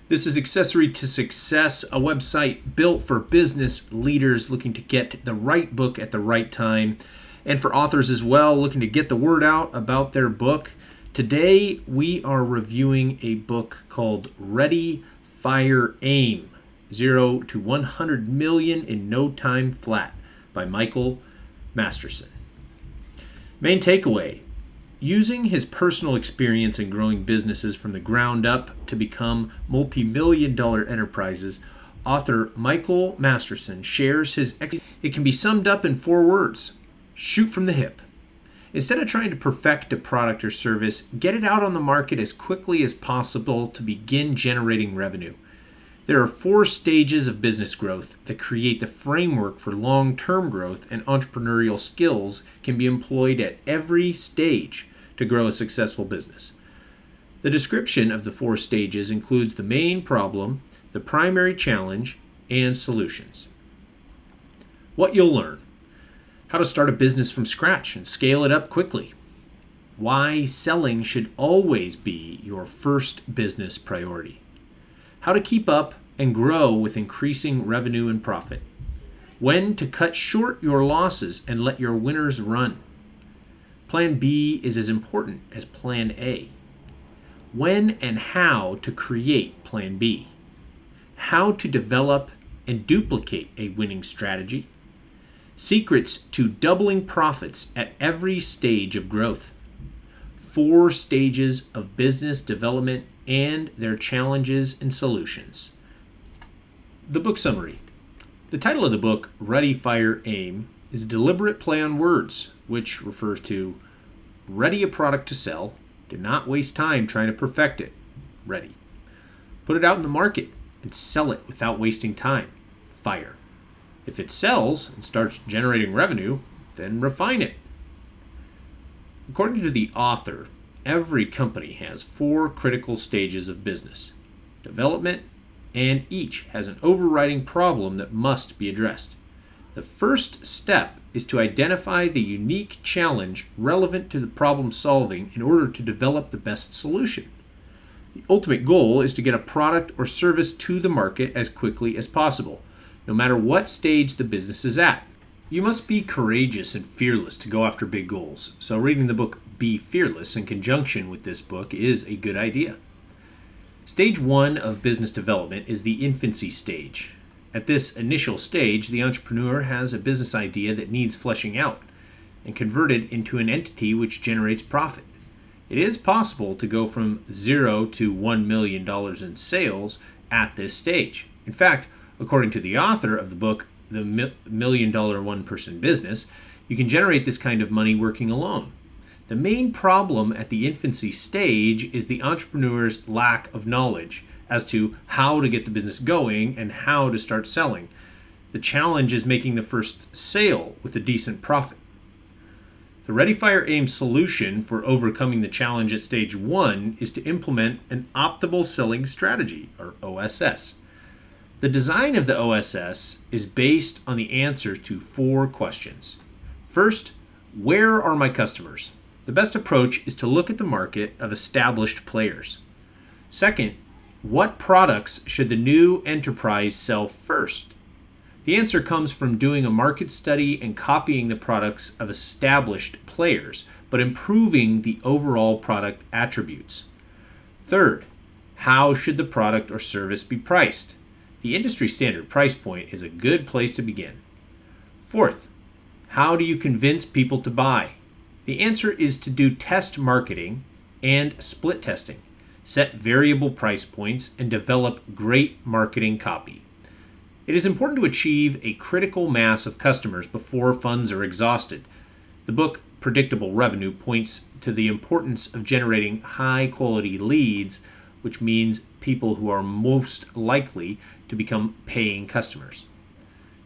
This is Accessory to Success, a website built for business leaders looking to get the right book at the right time, and for authors as well looking to get the word out about their book. Today, we are reviewing a book called Ready, Fire, Aim, 0 to 100 million in no time flat by Michael Masterson. Main takeaway: using his personal experience in growing businesses from the ground up to become multi-million-dollar enterprises, author Michael Masterson shares his It can be summed up in 4 words: shoot from the hip. Instead of trying to perfect a product or service, get it out on the market as quickly as possible to begin generating revenue. There are 4 stages of business growth that create the framework for long-term growth, and entrepreneurial skills can be employed at every stage to grow a successful business. The description of the 4 stages includes the main problem, the primary challenge, and solutions. What you'll learn: how to start a business from scratch and scale it up quickly, why selling should always be your first business priority, how to keep up and grow with increasing revenue and profit, when to cut short your losses and let your winners run. Plan B is as important as Plan A. When and how to create Plan B. How to develop and duplicate a winning strategy. Secrets to doubling profits at every stage of growth. 4 stages of business development and their challenges and solutions. The book summary. The title of the book, Ready, Fire, Aim, is a deliberate play on words, which refers to ready a product to sell. Do not waste time trying to perfect it. Ready. Put it out in the market and sell it without wasting time. Fire. If it sells and starts generating revenue, then refine it. According to the author, every company has 4 critical stages of business development, and each has an overriding problem that must be addressed. The first step is to identify the unique challenge relevant to the problem solving in order to develop the best solution. The ultimate goal is to get a product or service to the market as quickly as possible, no matter what stage the business is at. You must be courageous and fearless to go after big goals, so reading the book Be Fearless in conjunction with this book is a good idea. Stage 1 of business development is the infancy stage. At this initial stage, the entrepreneur has a business idea that needs fleshing out and converted into an entity which generates profit. It is possible to go from 0 to $1 million in sales at this stage. In fact, according to the author of the book, The $1 Million One-Person Business, you can generate this kind of money working alone. The main problem at the infancy stage is the entrepreneur's lack of knowledge as to how to get the business going and how to start selling. The challenge is making the first sale with a decent profit. The Ready, Fire, Aim solution for overcoming the challenge at stage 1 is to implement an optimal selling strategy, or OSS. The design of the OSS is based on the answers to 4 questions. First, where are my customers? The best approach is to look at the market of established players. Second, what products should the new enterprise sell first? The answer comes from doing a market study and copying the products of established players, but improving the overall product attributes. Third, how should the product or service be priced? The industry standard price point is a good place to begin. Fourth, how do you convince people to buy? The answer is to do test marketing and split testing, set variable price points, and develop great marketing copy. It is important to achieve a critical mass of customers before funds are exhausted. The book Predictable Revenue points to the importance of generating high-quality leads, which means people who are most likely to become paying customers.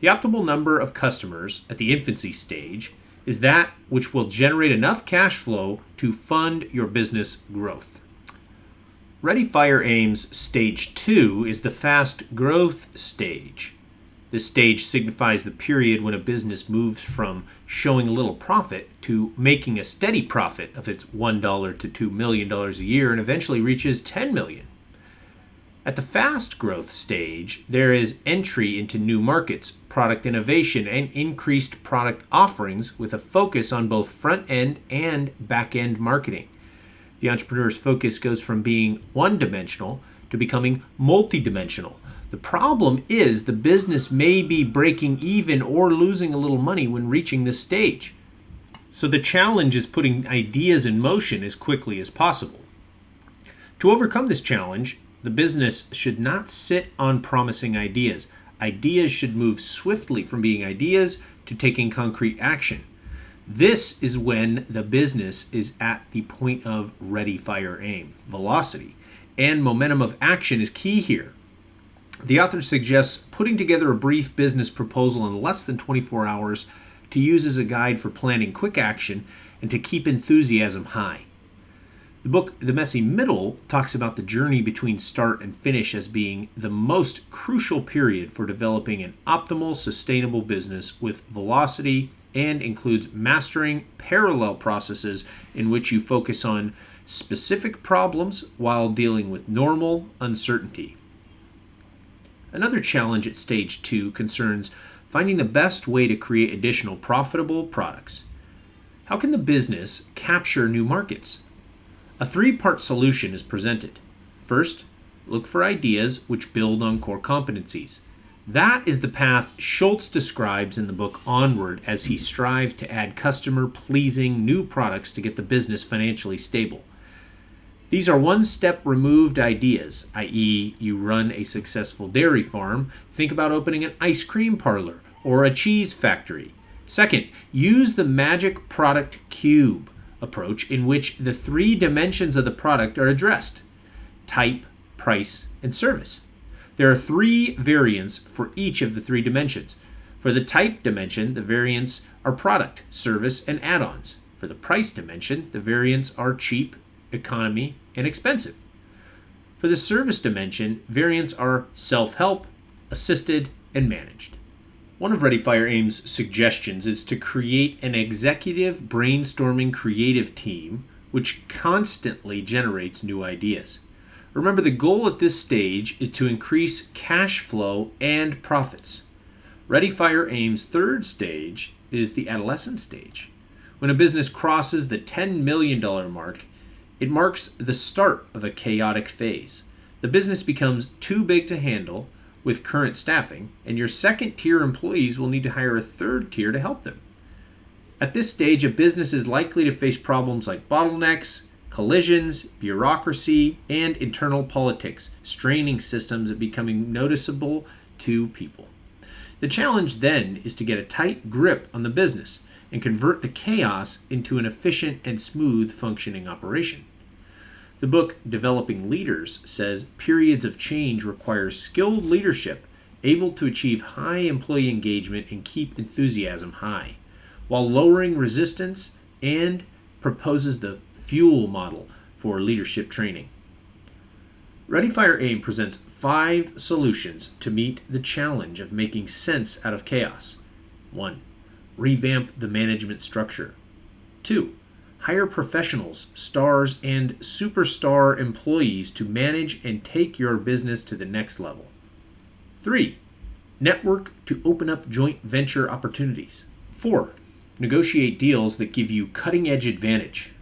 The optimal number of customers at the infancy stage is that which will generate enough cash flow to fund your business growth. Ready, Fire, Aim's stage 2 is the fast growth stage. This stage signifies the period when a business moves from showing a little profit to making a steady profit of its $1 to $2 million a year and eventually reaches $10 million. At the fast growth stage, there is entry into new markets, product innovation, and increased product offerings with a focus on both front-end and back-end marketing. The entrepreneur's focus goes from being one-dimensional to becoming multidimensional. The problem is the business may be breaking even or losing a little money when reaching this stage. So the challenge is putting ideas in motion as quickly as possible. To overcome this challenge, the business should not sit on promising ideas. Ideas should move swiftly from being ideas to taking concrete action. This is when the business is at the point of ready, fire, aim. Velocity and momentum of action is key here. The author suggests putting together a brief business proposal in less than 24 hours to use as a guide for planning quick action and to keep enthusiasm high. The book, The Messy Middle, talks about the journey between start and finish as being the most crucial period for developing an optimal, sustainable business with velocity and includes mastering parallel processes in which you focus on specific problems while dealing with normal uncertainty. Another challenge at stage 2 concerns finding the best way to create additional profitable products. How can the business capture new markets? A 3-part solution is presented. First, look for ideas which build on core competencies. That is the path Schultz describes in the book Onward as he strives to add customer-pleasing new products to get the business financially stable. These are one-step removed ideas, i.e., you run a successful dairy farm, think about opening an ice cream parlor or a cheese factory. Second, use the magic product cube approach in which the 3 dimensions of the product are addressed: type, price, and service. There are 3 variants for each of the 3 dimensions. For the type dimension, the variants are product, service, and add-ons. For the price dimension, the variants are cheap, economy, and expensive. For the service dimension, variants are self-help, assisted, and managed. One of Ready, Fire, Aim's suggestions is to create an executive brainstorming creative team which constantly generates new ideas. Remember, the goal at this stage is to increase cash flow and profits. Ready, Fire, Aim's 3rd stage is the adolescent stage. When a business crosses the $10 million mark, it marks the start of a chaotic phase. The business becomes too big to handle with current staffing, and your second-tier employees will need to hire a third tier to help them. At this stage, a business is likely to face problems like bottlenecks, collisions, bureaucracy, and internal politics, straining systems and becoming noticeable to people. The challenge then is to get a tight grip on the business and convert the chaos into an efficient and smooth functioning operation. The book Developing Leaders says periods of change require skilled leadership able to achieve high employee engagement and keep enthusiasm high, while lowering resistance, and proposes the fuel model for leadership training. Ready, Fire, Aim presents 5 solutions to meet the challenge of making sense out of chaos. 1. Revamp the management structure. 2. Hire professionals, stars, and superstar employees to manage and take your business to the next level. 3. Network to open up joint venture opportunities. 4. Negotiate deals that give you cutting-edge advantage.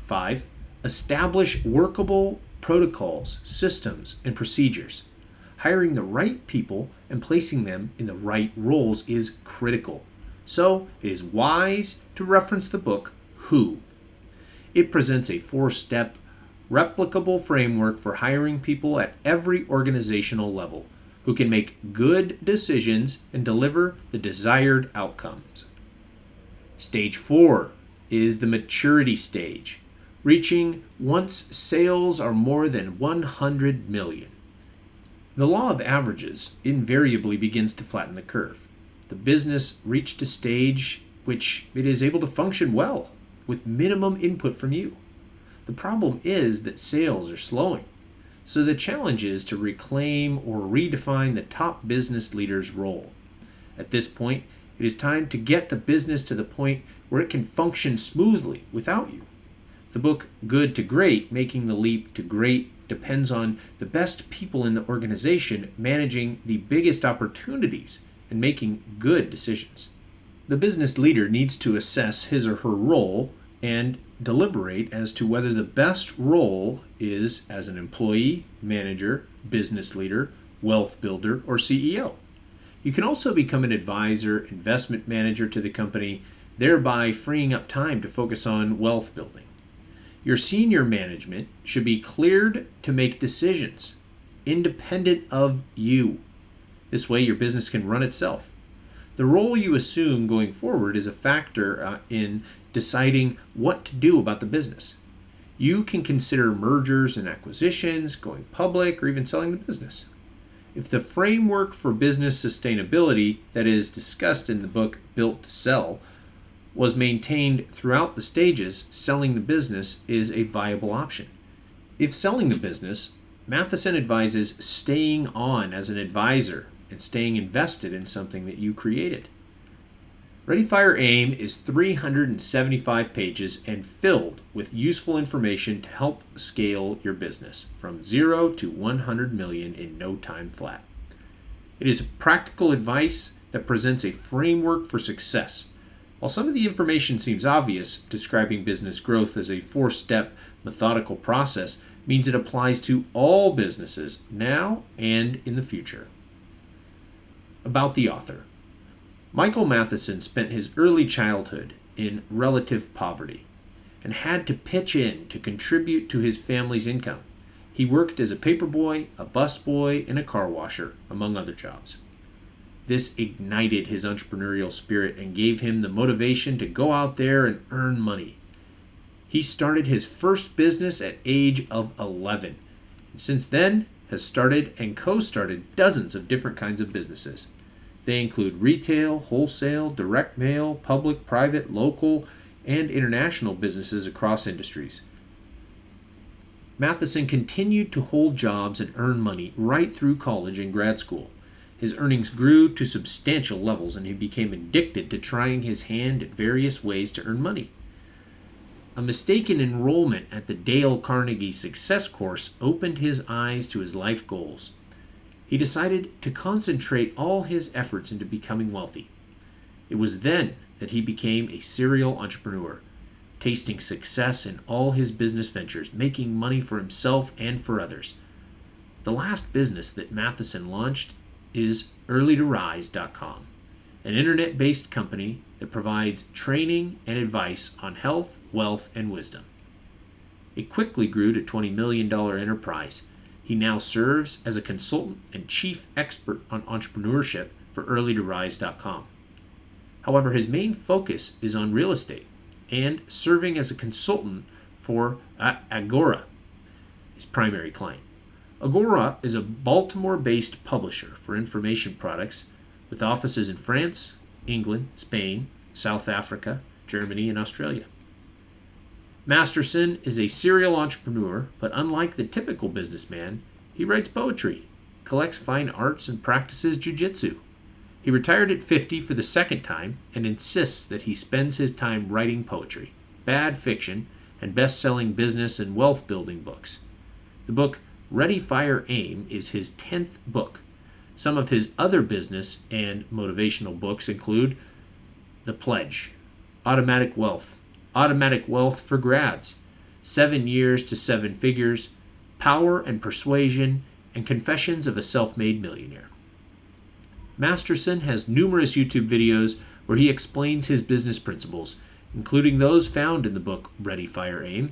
5. Establish workable protocols, systems, and procedures. Hiring the right people and placing them in the right roles is critical. So it is wise to reference the book Who. It presents a 4-step, replicable framework for hiring people at every organizational level who can make good decisions and deliver the desired outcomes. Stage 4 is the maturity stage, reaching once sales are more than 100 million. The law of averages invariably begins to flatten the curve. The business reached a stage which it is able to function well with minimum input from you. The problem is that sales are slowing. So the challenge is to reclaim or redefine the top business leader's role. At this point, it is time to get the business to the point where it can function smoothly without you. The book Good to Great, Making the Leap to Great depends on the best people in the organization managing the biggest opportunities and making good decisions. The business leader needs to assess his or her role and deliberate as to whether the best role is as an employee, manager, business leader, wealth builder, or CEO. You can also become an advisor, investment manager to the company, thereby freeing up time to focus on wealth building. Your senior management should be cleared to make decisions independent of you. This way, your business can run itself. The role you assume going forward is a factor in deciding what to do about the business. You can consider mergers and acquisitions, going public, or even selling the business. If the framework for business sustainability that is discussed in the book Built to Sell was maintained throughout the stages, selling the business is a viable option. If selling the business, Matheson advises staying on as an advisor and staying invested in something that you created. Ready, Fire, Aim is 375 pages and filled with useful information to help scale your business from 0 to 100 million in no time flat. It is practical advice that presents a framework for success. While some of the information seems obvious, describing business growth as a 4-step methodical process means it applies to all businesses now and in the future. About the author. Michael Masterson spent his early childhood in relative poverty and had to pitch in to contribute to his family's income. He worked as a paperboy, a busboy, and a car washer, among other jobs. This ignited his entrepreneurial spirit and gave him the motivation to go out there and earn money. He started his first business at age of 11, and since then has started and co-started dozens of different kinds of businesses. They include retail, wholesale, direct mail, public, private, local, and international businesses across industries. Matheson continued to hold jobs and earn money right through college and grad school. His earnings grew to substantial levels and he became addicted to trying his hand at various ways to earn money. A mistaken enrollment at the Dale Carnegie Success Course opened his eyes to his life goals. He decided to concentrate all his efforts into becoming wealthy. It was then that he became a serial entrepreneur, tasting success in all his business ventures, making money for himself and for others. The last business that Matheson launched is earlytorise.com, an internet-based company that provides training and advice on health, wealth, and wisdom. It quickly grew to $20 million enterprise. He now serves as a consultant and chief expert on entrepreneurship for earlytorise.com. However, his main focus is on real estate and serving as a consultant for Agora, his primary client. Agora is a Baltimore-based publisher for information products with offices in France, England, Spain, South Africa, Germany, and Australia. Masterson is a serial entrepreneur, but unlike the typical businessman, he writes poetry, collects fine arts, and practices jiu-jitsu. He retired at 50 for the second time and insists that he spends his time writing poetry, bad fiction, and best-selling business and wealth-building books. The book Ready, Fire, Aim is his 10th book. Some of his other business and motivational books include The Pledge, Automatic Wealth for Grads, 7 Years to 7 Figures, Power and Persuasion, and Confessions of a Self-Made Millionaire. Masterson has numerous YouTube videos where he explains his business principles, including those found in the book Ready, Fire, Aim,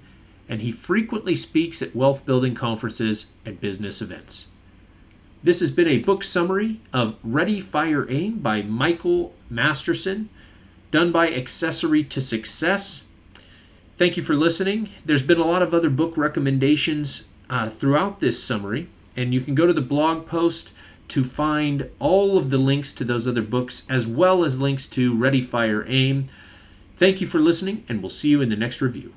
and he frequently speaks at wealth-building conferences and business events. This has been a book summary of Ready, Fire, Aim by Michael Masterson, done by Accessory to Success. Thank you for listening. There's been a lot of other book recommendations throughout this summary, and you can go to the blog post to find all of the links to those other books, as well as links to Ready, Fire, Aim. Thank you for listening, and we'll see you in the next review.